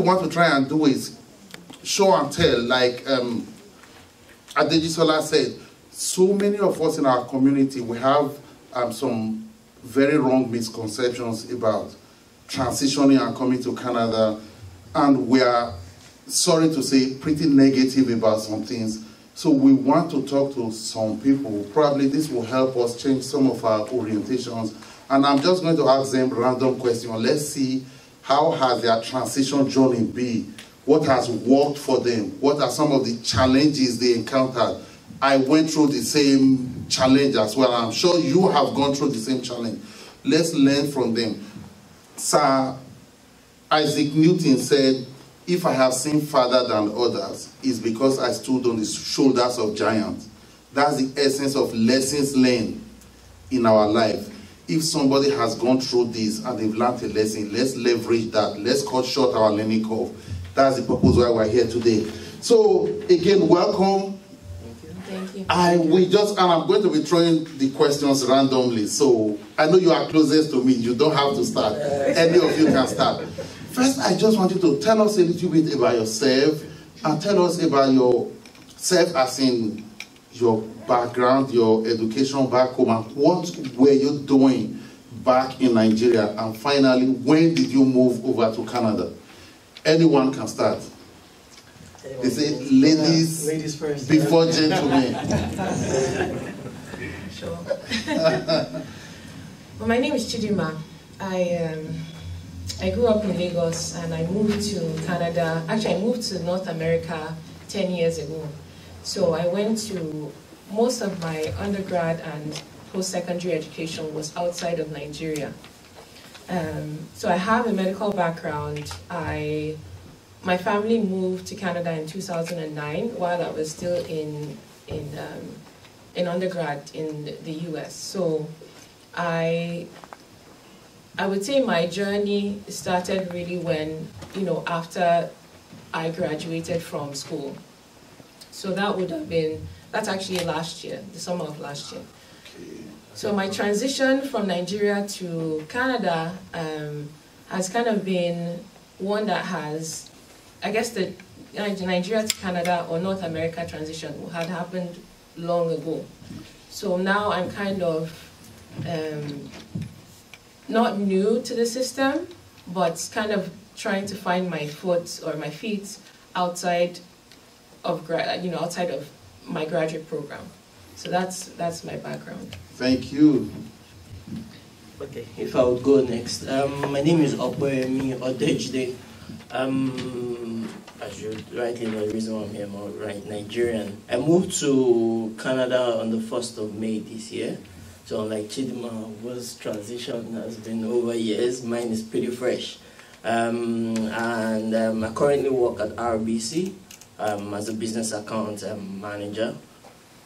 want to try and do is show and tell, like Adejisola said, so many of us in our community, we have some very wrong misconceptions about transitioning and coming to Canada, and we are, sorry to say, pretty negative about some things. So we want to talk to some people. Probably this will help us change some of our orientations. And I'm just going to ask them random questions. Let's see, how has their transition journey been? What has worked for them? What are some of the challenges they encountered? I went through the same challenge as well. I'm sure you have gone through the same challenge. Let's learn from them. Sir Isaac Newton said, if I have sinned farther than others, it's because I stood on the shoulders of giants. That's the essence of lessons learned in our life. If somebody has gone through this and they've learned a lesson, let's leverage that. Let's cut short our learning curve. That's the purpose why we're here today. So, again, welcome. Thank you. I'm going to be throwing the questions randomly. So, I know you are closest to me. You don't have to start. Any of you can start. First, I just want you to tell us a little bit about yourself and tell us about yourself as in your background, your education back home, and what were you doing back in Nigeria? And finally, when did you move over to Canada? Anyone can start. They say ladies first, before gentlemen. Sure. Well, my name is Chidima. I grew up in Lagos and I moved to Canada. Actually, I moved to North America 10 years ago. So I went to, most of my undergrad and post-secondary education was outside of Nigeria. So I have a medical background. My family moved to Canada in 2009 while I was still in undergrad in the US. So I would say my journey started really when, after I graduated from school. So that would have been, that's actually last year, the summer of last year. So my transition from Nigeria to Canada has kind of been one that has, I guess the Nigeria to Canada or North America transition had happened long ago. So now I'm kind of not new to the system, but kind of trying to find my foot or my feet outside of outside of my graduate program. So that's my background. Thank you. Okay, if I would go next. My name is Oboyemi Odejide. As you rightly know, the reason why I'm here, I'm right Nigerian. I moved to Canada on the 1st of May this year. So unlike Chidima, whose transition has been over years, mine is pretty fresh. I currently work at RBC as a business account manager.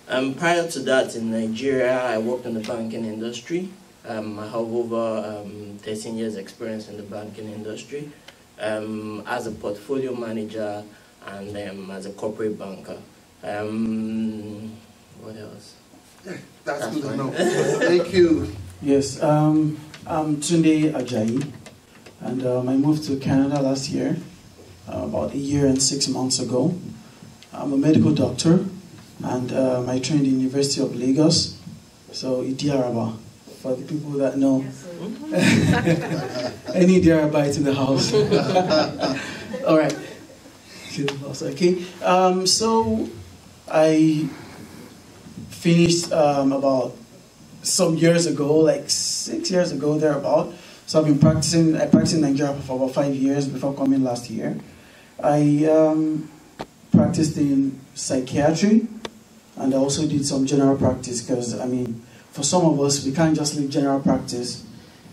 Prior to that, in Nigeria, I worked in the banking industry. I have over 13 years experience in the banking industry as a portfolio manager and as a corporate banker. What else? Yeah, that's good enough. Thank you. Yes, I'm Tunde Ajayi, and I moved to Canada last year, about 1 year and 6 months ago. I'm a medical doctor, and I trained in the University of Lagos, so Idiaraba, for the people that know. Any Idiarabite in the house. All right. Okay. So I finished about some years ago, like 6 years ago, thereabout. So I've been practicing. I practiced in Nigeria for about 5 years before coming last year. I practiced in psychiatry, and I also did some general practice because, I mean, for some of us, we can't just leave general practice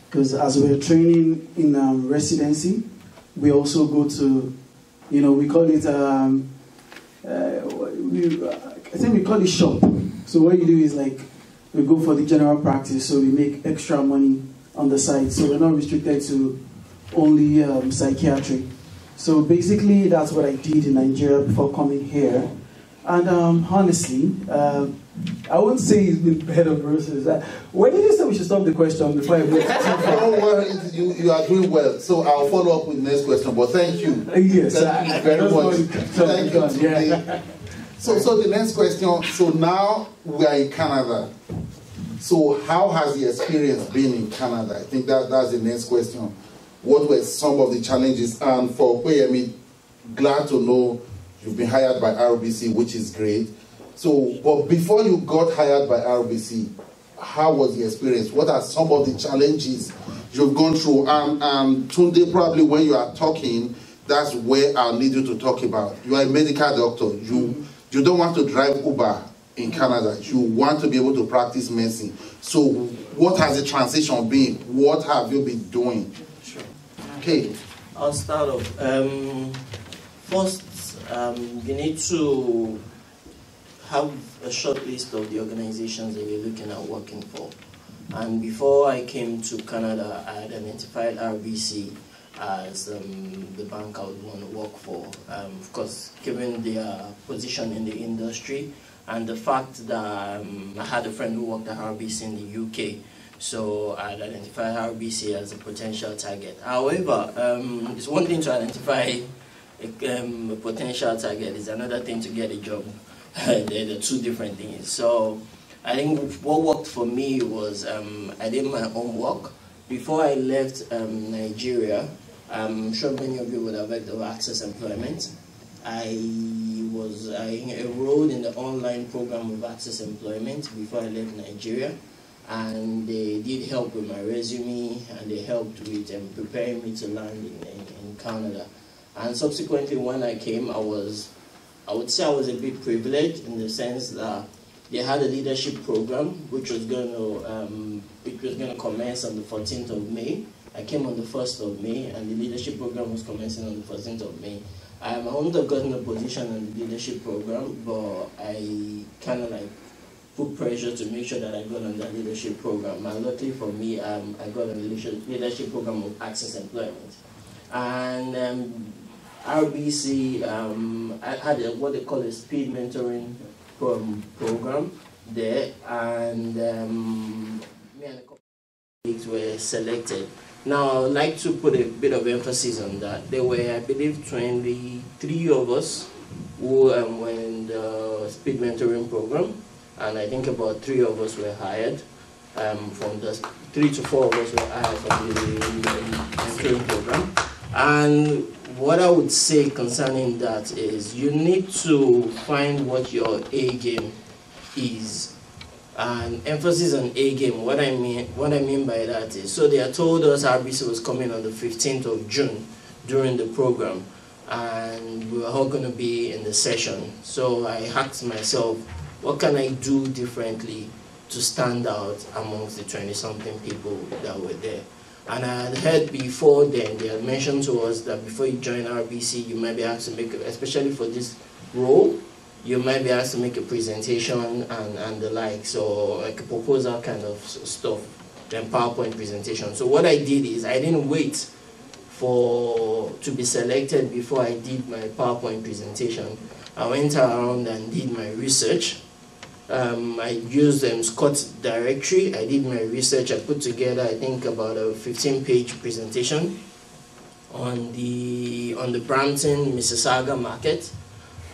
because as we're training in residency, we also go to, we call it, I think we call it shop. So what you do is like, we go for the general practice, so we make extra money on the side. So we're not restricted to only psychiatry. So basically, that's what I did in Nigeria before coming here. And honestly, I wouldn't say it's been better versus that. When did you say we should stop the question before I went too far? Don't worry, you are doing well. So I'll follow up with the next question. But thank you. Yes, thank you very much. Thank you today. Yeah. So the next question. So now we are in Canada. So how has the experience been in Canada? I think that's the next question. What were some of the challenges? And for Kweyemi, glad to know you've been hired by RBC, which is great. So, but before you got hired by RBC, how was the experience? What are some of the challenges you've gone through? And Tunde, probably when you are talking, that's where I'll need you to talk about. You are a medical doctor. You don't want to drive Uber in Canada. You want to be able to practice medicine. So what has the transition been? What have you been doing? Sure. Okay. I'll start off. First, you need to have a short list of the organizations that you're looking at working for. And before I came to Canada, I had identified RBC as the bank I would want to work for. Of course, given their position in the industry and the fact that I had a friend who worked at RBC in the UK, so I identified RBC as a potential target. However, it's one thing to identify a potential target, it's another thing to get a job. They're two different things. So I think what worked for me was I did my own work. Before I left Nigeria, I'm sure many of you would have heard of Access Employment. I enrolled in the online program of Access Employment before I left Nigeria, and they did help with my resume, and they helped with preparing me to land in Canada. And subsequently, when I came, I would say I was a bit privileged in the sense that they had a leadership program which was going to commence on the 14th of May. I came on the 1st of May, and the leadership program was commencing on the 14th of May. I wouldn't have gotten a position on the leadership program, but I kind of like put pressure to make sure that I got on that leadership program. And luckily for me, I got on the leadership program of Access Employment. And RBC, I had what they call a speed mentoring program there, and me and a couple of colleagues were selected. Now, I'd like to put a bit of emphasis on that. There were, I believe, 23 of us who were in the speed mentoring program, and I think about 3 of us were hired. From the 3 to 4 of us were hired from the mentoring program. And what I would say concerning that is you need to find what your A game is. And emphasis on A game, what I mean by that is, so they had told us RBC was coming on the 15th of June during the program, and we were all going to be in the session. So I asked myself, what can I do differently to stand out amongst the 20-something people that were there? And I had heard before then, they had mentioned to us that before you join RBC, you might be asked to make, especially for this role, you might be asked to make a presentation and the like, so like a proposal kind of stuff, then PowerPoint presentation. So what I did is I didn't wait to be selected before I did my PowerPoint presentation. I went around and did my research. I used Scott's directory. I did my research. I put together, I think, about a 15-page presentation on the Brampton, Mississauga market,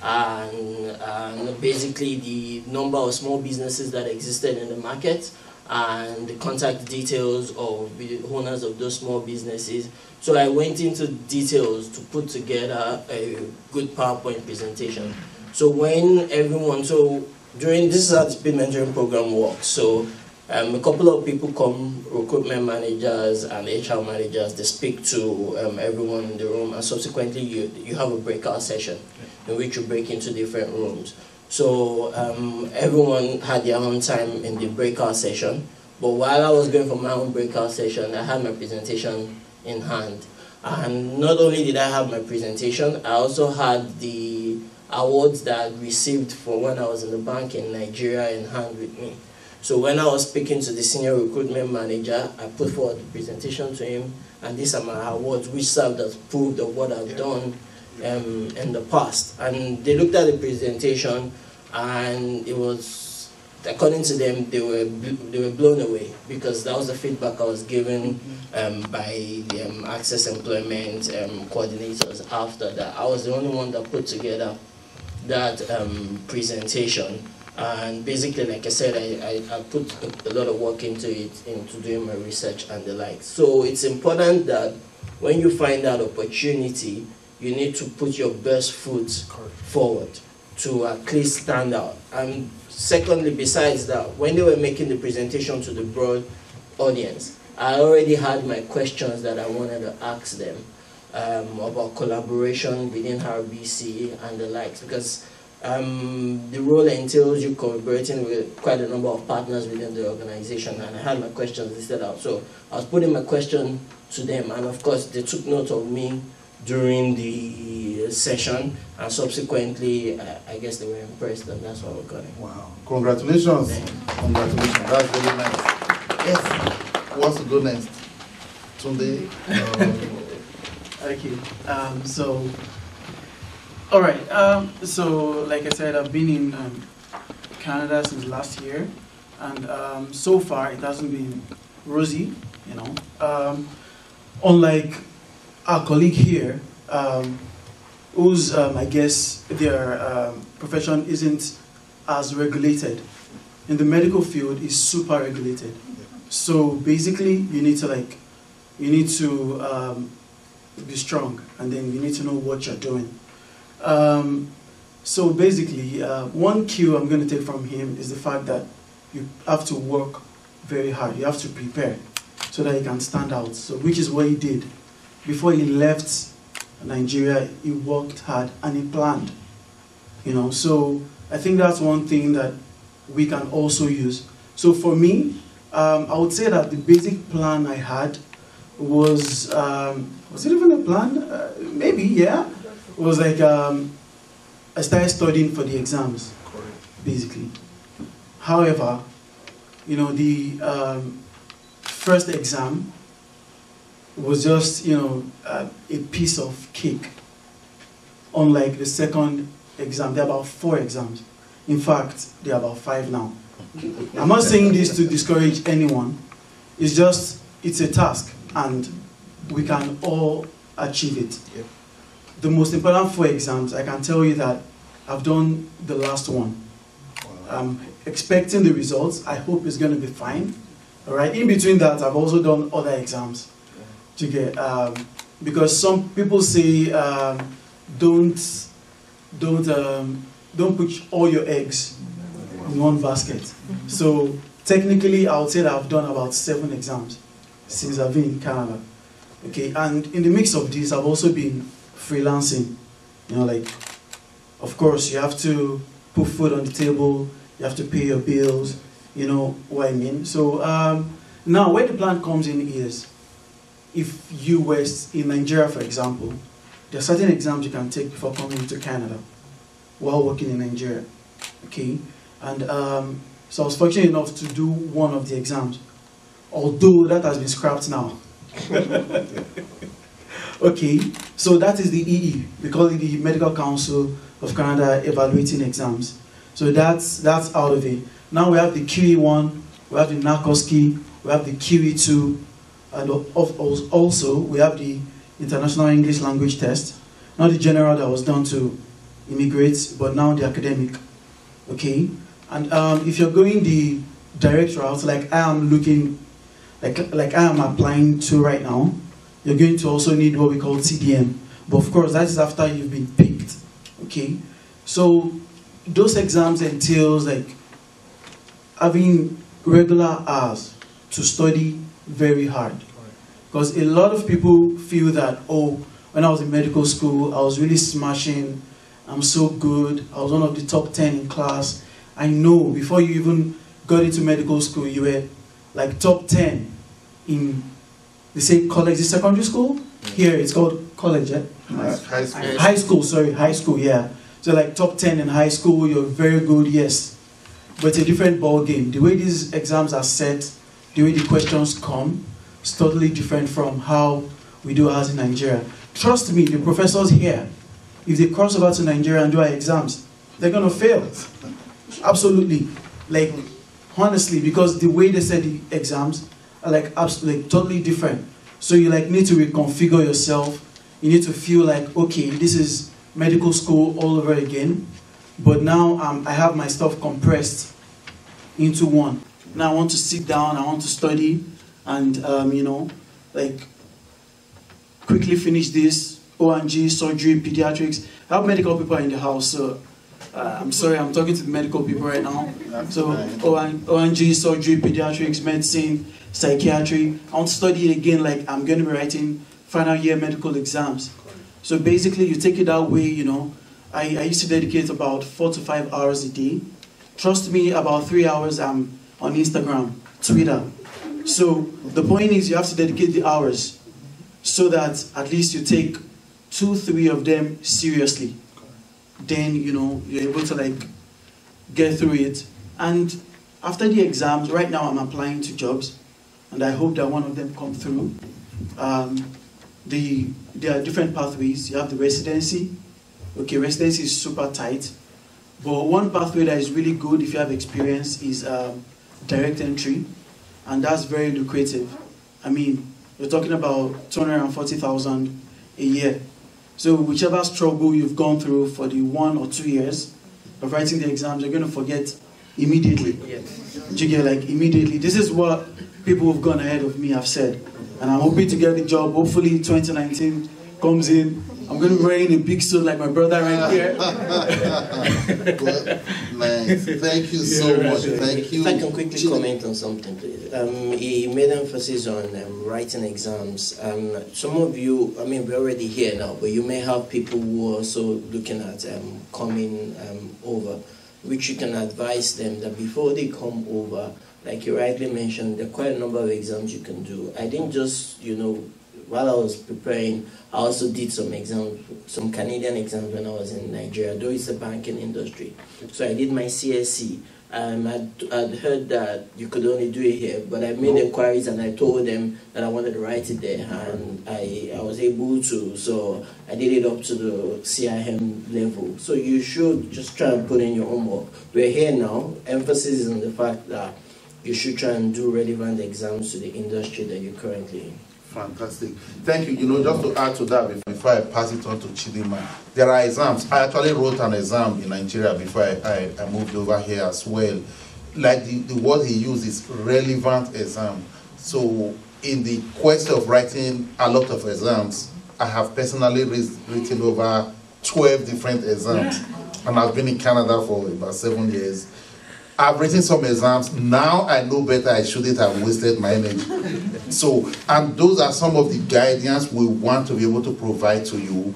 and basically the number of small businesses that existed in the market and the contact details of the owners of those small businesses. So I went into details to put together a good PowerPoint presentation. So when everyone, this is how the speed mentoring program works. So a couple of people come, recruitment managers and HR managers, they speak to everyone in the room, and subsequently you have a breakout session in which you break into different rooms. So everyone had their own time in the breakout session, but while I was going for my own breakout session, I had my presentation in hand. And not only did I have my presentation, I also had the awards that I received for when I was in the bank in Nigeria in hand with me. So when I was speaking to the senior recruitment manager, I put forward the presentation to him, and these are my awards, which served as proof of what I've done in the past. And they looked at the presentation, and it was, according to them, they were blown away, because that was the feedback I was given by the Access Employment coordinators after that. I was the only one that put together that presentation. And basically, like I said, I put a lot of work into it, into doing my research and the like. So it's important that when you find that opportunity, you need to put your best foot forward to at least stand out. And secondly, besides that, when they were making the presentation to the broad audience, I already had my questions that I wanted to ask them about collaboration within RBC and the likes, because the role entails you collaborating with quite a number of partners within the organization, and I had my questions listed out. So I was putting my question to them, and of course they took note of me during the session, and subsequently I guess they were impressed, and that's why we got it. Wow. Congratulations. Congratulations. That's really nice. Yes. What's to go next? Tunde? Okay. All right. So, like I said, I've been in Canada since last year, and so far it hasn't been rosy, you know. Unlike our colleague here, whose, I guess, their profession isn't as regulated. In the medical field, is super regulated. So basically, you need to be strong, and then you need to know what you're doing. So basically, one cue I'm going to take from him is the fact that you have to work very hard. You have to prepare so that you can stand out. So, which is what he did. Before he left Nigeria, he worked hard and he planned. You know, so I think that's one thing that we can also use. So for me, I would say that the basic plan I had was it even a plan? Maybe, yeah. It was like I started studying for the exams, basically. However, you know, the first exam was just, you know, a piece of cake. Unlike the second exam, there are about 4 exams. In fact, there are about 5 now. I'm not saying this to discourage anyone. It's just, it's a task, and we can all achieve it. Yep. The most important 4 exams, I can tell you that I've done the last one. Wow. I'm expecting the results. I hope it's going to be fine. All right. In between that, I've also done other exams to get, because some people say don't put all your eggs in one basket. So technically, I would say that I've done about 7 exams since I've been in Canada. Okay, and in the mix of this, I've also been freelancing. You know, like, of course, you have to put food on the table, you have to pay your bills, you know what I mean? So now where the plan comes in is, if you were in Nigeria, for example, there are certain exams you can take before coming to Canada while working in Nigeria. Okay, and so I was fortunate enough to do one of the exams, although that has been scrapped now. Okay, so that is the EE. We call it the Medical Council of Canada Evaluating Exams. So that's out of it. Now we have the QE1, we have the NACOSKI, we have the QE2, and also we have the International English Language Test. Not the general that was done to immigrants, but now the academic. Okay, and if you're going the direct route, like I am looking, like I am applying to right now, you're going to also need what we call CDM. But of course, that is after you've been picked. Okay, so those exams entails like having regular hours to study very hard. Because a lot of people feel that, oh, when I was in medical school, I was really smashing, I'm so good, I was one of the top 10 in class. I know, before you even got into medical school, you were like top 10 in the same college, the secondary school? Here, it's called college, eh? High school. High school, sorry, high school, yeah. So like top 10 in high school, you're very good, yes. But it's a different ball game. The way these exams are set, the way the questions come, it's totally different from how we do ours in Nigeria. Trust me, the professors here, if they cross over to Nigeria and do our exams, they're going to fail. Absolutely. Like, honestly, because the way they set the exams are like absolutely totally different. So you like need to reconfigure yourself. You need to feel like, okay, this is medical school all over again. But now I have my stuff compressed into one. Now I want to sit down, I want to study, and you know, like quickly finish this, O&G, surgery, pediatrics. I have medical people in the house, so I'm sorry, I'm talking to the medical people right now. So O&G, surgery, pediatrics, medicine, psychiatry. I want to study it again, like I'm going to be writing final year medical exams. So basically you take it that way, you know. I used to dedicate about 4 to 5 hours a day. Trust me, about 3 hours I'm on Instagram, Twitter. So the point is you have to dedicate the hours so that at least you take 2, 3 of them seriously. Then, you know, you're able to like get through it. And after the exams, right now I'm applying to jobs, and I hope that one of them come through. There are different pathways. You have the residency. Okay, residency is super tight. But one pathway that is really good if you have experience is direct entry, and that's very lucrative. I mean, you're talking about 240,000 a year. So whichever struggle you've gone through for the 1 or 2 years of writing the exams, you're going to forget immediately. You get like immediately. This is what people who've gone ahead of me have said. And I'm hoping to get the job. Hopefully 2019 comes in. I'm going to be wearing a big suit like my brother right here. Good. Nice. Thank you so much. Thank you. If I can quickly comment on something, please. He made emphasis on writing exams. Some of you, I mean, we're already here now, but you may have people who are also looking at coming over, which you can advise them that before they come over, like you rightly mentioned, there are quite a number of exams you can do. I didn't just, you know, while I was preparing, I also did some exams, some Canadian exams when I was in Nigeria, though it's the banking industry. So I did my CSC. I'd heard that you could only do it here, but I made inquiries and I told them that I wanted to write it there, and I was able to. So I did it up to the CIM level. So you should just try and put in your homework. We're here now. Emphasis is on the fact that you should try and do relevant exams to the industry that you're currently in. Fantastic. Thank you. You know, just to add to that, before I pass it on to Chidima, there are exams. I actually wrote an exam in Nigeria before I moved over here as well. Like the word he used is relevant exam. So in the quest of writing a lot of exams, I have personally written over 12 different exams. And I've been in Canada for about 7 years. I've written some exams. Now I know better. I shouldn't have wasted my energy. So, and those are some of the guidance we want to be able to provide to you.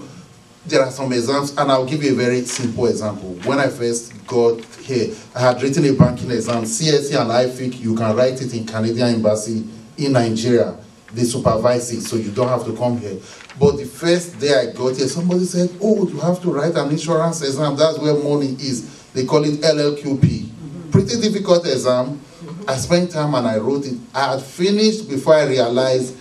There are some exams, and I'll give you a very simple example. When I first got here, I had written a banking exam, CSC and IFIC. You can write it in Canadian Embassy in Nigeria. They supervise it, so you don't have to come here. But the first day I got here, somebody said, oh, you have to write an insurance exam. That's where money is. They call it LLQP. Pretty difficult exam. I spent time and I wrote it. I had finished before I realized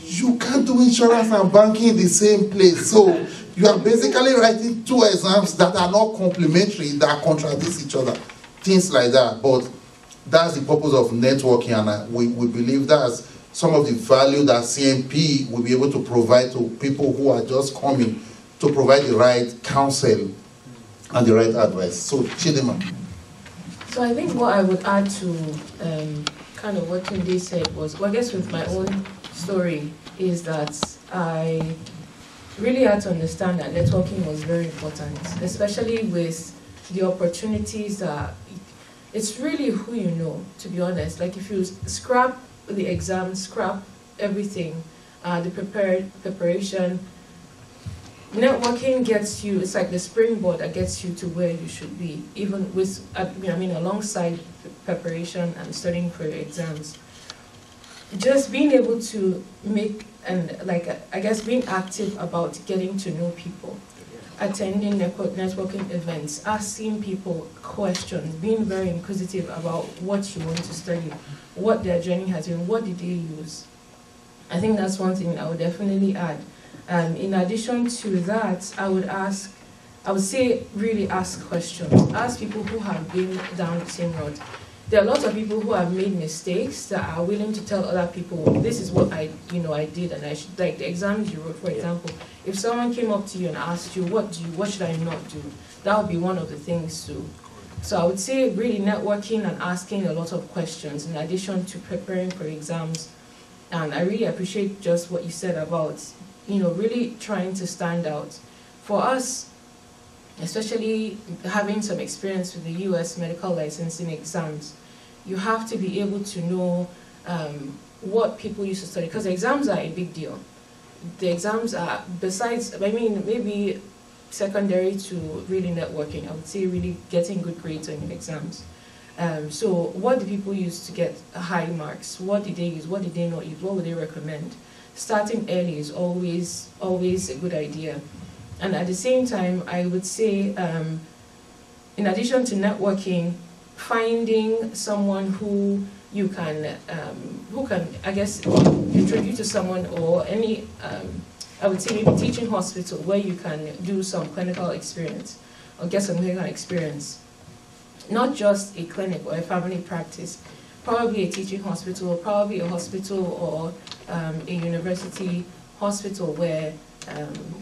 you can't do insurance and banking in the same place. So you are basically writing 2 exams that are not complementary, that contradict each other. Things like that. But that's the purpose of networking, and we believe that's some of the value that CMP will be able to provide to people who are just coming, to provide the right counsel and the right advice. So Chidima. So I think what I would add to kind of what Tunde said was, well, I guess with my own story, is that I really had to understand that networking was very important, especially with the opportunities that it's really who you know, to be honest. Like if you scrap the exam, scrap everything, the preparation, networking gets you, it's like the springboard that gets you to where you should be, even with, alongside preparation and studying for your exams. Just being able to make, I guess being active about getting to know people, attending networking events, asking people questions, being very inquisitive about what you want to study, what their journey has been, what did they use. I think that's one thing I would definitely add. In addition to that, I would ask I would say really ask questions. Ask people who have been down the same road. There are lots of people who have made mistakes that are willing to tell other people, this is what I did, and I should, like the exams you wrote, for example. If someone came up to you and asked you, what should I not do? That would be one of the things too. So I would say really networking and asking a lot of questions in addition to preparing for exams. And I really appreciate just what you said about, really trying to stand out. For us, especially having some experience with the US medical licensing exams, you have to be able to know what people used to study, because the exams are a big deal. The exams are, besides, maybe secondary to really networking, I would say really getting good grades on your exams. So what do people use to get high marks? What did they use? What did they not use? What would they recommend? Starting early is always a good idea. And at the same time, I would say, in addition to networking, finding someone who you can, I guess, introduce to someone, or any, I would say maybe teaching hospital where you can do some clinical experience or get some clinical experience. Not just a clinic or a family practice, probably a teaching hospital, probably a hospital or a university hospital where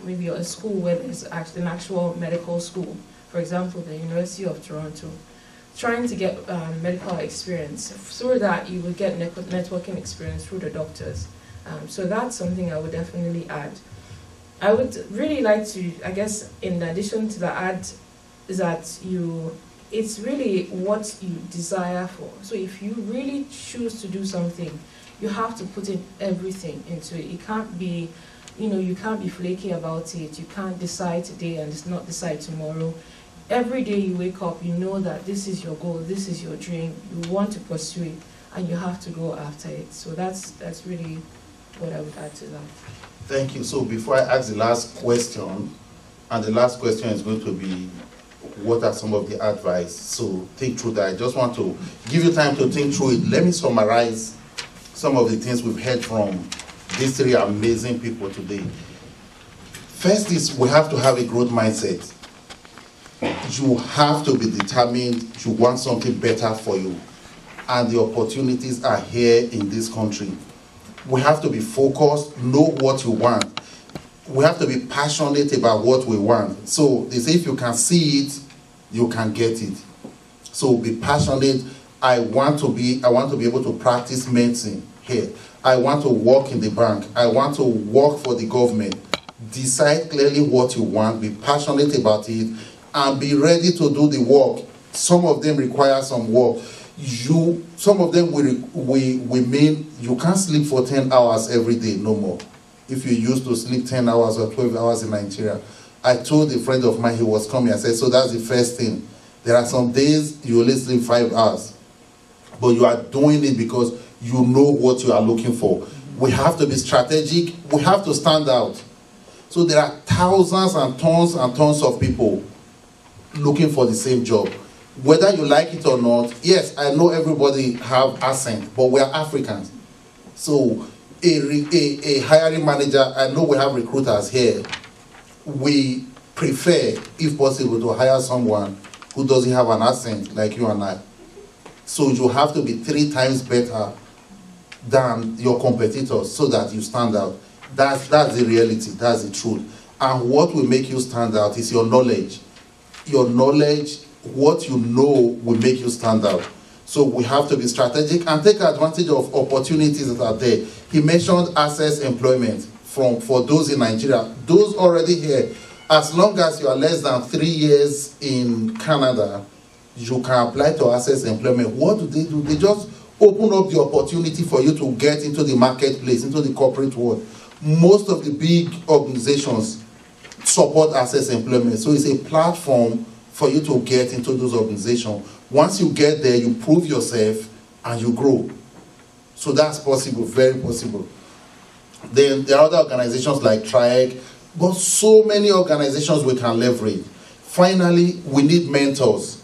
maybe a school where there's actually an actual medical school, for example, the University of Toronto, trying to get medical experience so that you will get networking experience through the doctors. So that's something I would definitely add. I would really like to, I guess, in addition to the add, is that it's really what you desire for. So if you really choose to do something, you have to put in everything into it. You can't be, you can't be flaky about it. You can't decide today and not decide tomorrow. Every day you wake up, you know that this is your goal, this is your dream. You want to pursue it, and you have to go after it. So that's really what I would add to that. Thank you. So before I ask the last question, and the last question is going to be, what are some of the advice? So think through that. I just want to give you time to think through it. Let me summarize some of the things we've heard from these three amazing people today. First is, we have to have a growth mindset. You have to be determined. You want something better for you, and the opportunities are here in this country. We have to be focused, know what you want. We have to be passionate about what we want. So they say if you can see it, you can get it. So be passionate. I want to be able to practice medicine here. I want to work in the bank. I want to work for the government. Decide clearly what you want, be passionate about it, and be ready to do the work. Some of them require some work. Some of them we mean you can't sleep for 10 hours every day, no more. If you used to sleep 10 hours or 12 hours in Nigeria. I told a friend of mine, he was coming, I said, so that's the first thing. There are some days you only sleep 5 hours, but you are doing it because you know what you are looking for. We have to be strategic. We have to stand out. So there are thousands and tons of people looking for the same job. Whether you like it or not, yes, I know everybody have accent, but we are Africans. So a hiring manager, I know we have recruiters here, we prefer, if possible, to hire someone who doesn't have an accent like you and I. So you have to be 3 times better than your competitors so that you stand out. That's the reality, that's the truth. And what will make you stand out is your knowledge. Your knowledge, what you know, will make you stand out. So we have to be strategic and take advantage of opportunities that are there. He mentioned access employment for those in Nigeria. Those already here, as long as you are less than 3 years in Canada, you can apply to access employment. What do? They just open up the opportunity for you to get into the marketplace, into the corporate world. Most of the big organizations support access employment. So it's a platform for you to get into those organizations. Once you get there, you prove yourself and you grow. So that's possible, very possible. Then there are other organizations like TRIAC, but so many organizations we can leverage. Finally, we need mentors.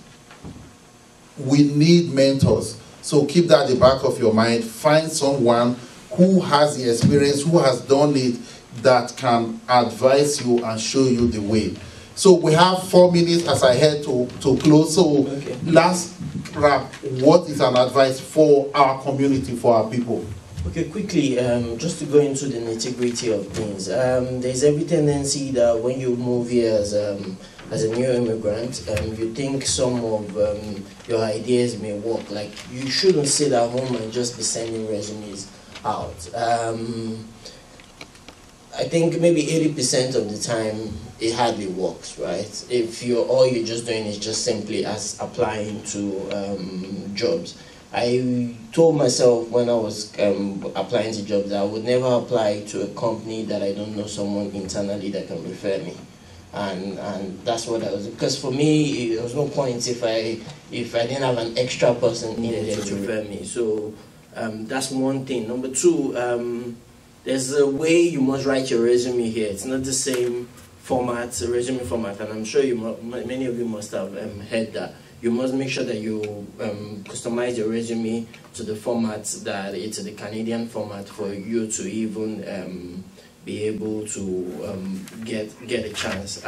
We need mentors. So keep that at the back of your mind. Find someone who has the experience, who has done it, that can advise you and show you the way. So we have 4 minutes as I head to close. So last wrap, what is an advice for our community, for our people? Okay, quickly, just to go into the nitty-gritty of things. There's every tendency that when you move here as a new immigrant, you think some of your ideas may work. Like, you shouldn't sit at home and just be sending resumes out. I think maybe 80% of the time it hardly works, right? If all you're just doing is just simply as applying to jobs. I told myself when I was applying to jobs that I would never apply to a company that I don't know someone internally that can refer me. And that's what I was, because for me there was no point if I didn't have an extra person in there to refer me. So that's one thing. Number two, there's a way you must write your resume here. It's not the same format, resume format, and I'm sure many of you must have heard that. You must make sure that you customize your resume to the format that it's the Canadian format for you to even be able to get a chance.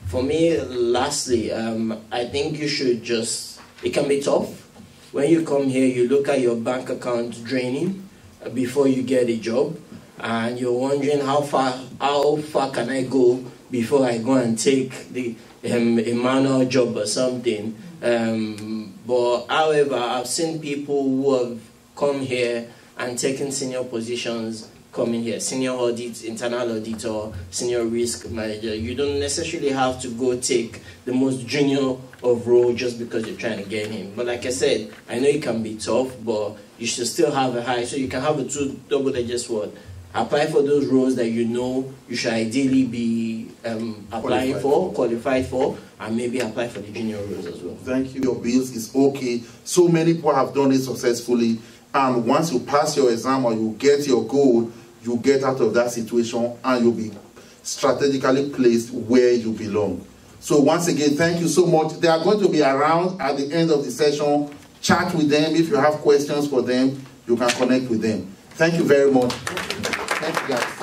For me, lastly, I think you should just, it can be tough. When you come here, you look at your bank account draining before you get a job, and you're wondering how far can I go before I go and take a manual job or something. But however, I've seen people who have come here and taken senior positions coming here, senior audit, internal auditor, senior risk manager. You don't necessarily have to go take the most junior of role just because you're trying to get in. But like I said, I know it can be tough, but you should still have a high, so you can have a double-edged sword. Apply for those roles that you know you should ideally be qualified for, and maybe apply for the junior roles as well. Thank you. Your bills is okay. So many people have done it successfully, and once you pass your exam or you get your goal, you get out of that situation and you'll be strategically placed where you belong. So once again, thank you so much. They are going to be around at the end of the session. Chat with them. If you have questions for them, you can connect with them. Thank you very much. Thank you, guys.